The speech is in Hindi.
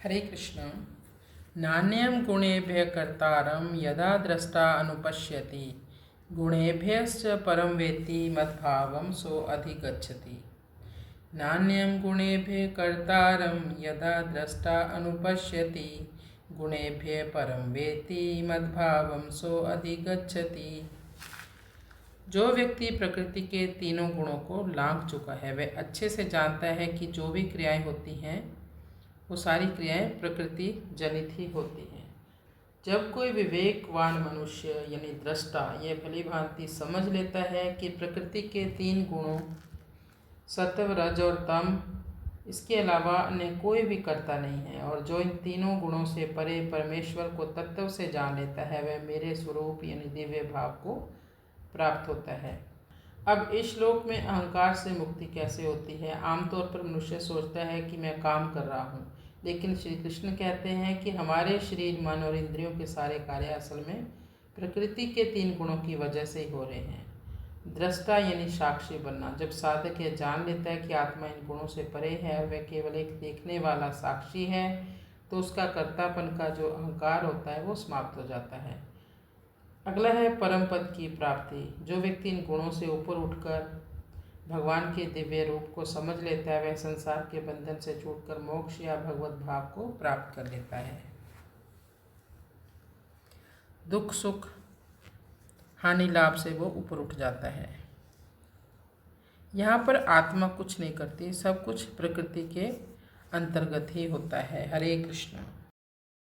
हरे कृष्ण। नान्यं गुणेभ्यः कर्तारं यदा द्रष्टा अनुपश्यति गुणेभ्यश्च परं वेत्ति मद्भावं सो अधिगच्छति। नान्यं गुणेभ्यः कर्तारं यदा द्रष्टा अनुपश्यति गुणेभ्यः परं वेत्ति मद्भावं सो अधिगच्छति। जो व्यक्ति प्रकृति के तीनों गुणों को लांघ चुका है वह अच्छे से जानता है कि जो भी क्रियाएं होती हैं वो सारी क्रियाएं प्रकृति जनित ही होती हैं। जब कोई विवेकवान मनुष्य यानी दृष्टा ये भली भांति समझ लेता है कि प्रकृति के तीन गुणों सत्व रज और तम इसके अलावा अन्य कोई भी कर्ता नहीं है और जो इन तीनों गुणों से परे परमेश्वर को तत्व से जान लेता है वह मेरे स्वरूप यानी दिव्य भाव को प्राप्त होता है। अब इस श्लोक में अहंकार से मुक्ति कैसे होती है? आमतौर पर मनुष्य सोचता है कि मैं काम कर रहा हूँ, लेकिन श्री कृष्ण कहते हैं कि हमारे शरीर मन और इंद्रियों के सारे कार्य असल में प्रकृति के तीन गुणों की वजह से ही हो रहे हैं। दृष्टा यानी साक्षी बनना। जब साधक यह जान लेता है कि आत्मा इन गुणों से परे है और वह केवल एक देखने वाला साक्षी है तो उसका कर्तापन का जो अहंकार होता है वो समाप्त हो जाता है। अगला है परम पद की प्राप्ति। जो व्यक्ति इन गुणों से ऊपर उठकर भगवान के दिव्य रूप को समझ लेता है वह संसार के बंधन से छूटकर मोक्ष या भगवत भाव को प्राप्त कर लेता है। दुख सुख हानि लाभ से वो ऊपर उठ जाता है। यहाँ पर आत्मा कुछ नहीं करती, सब कुछ प्रकृति के अंतर्गत ही होता है। हरे कृष्ण।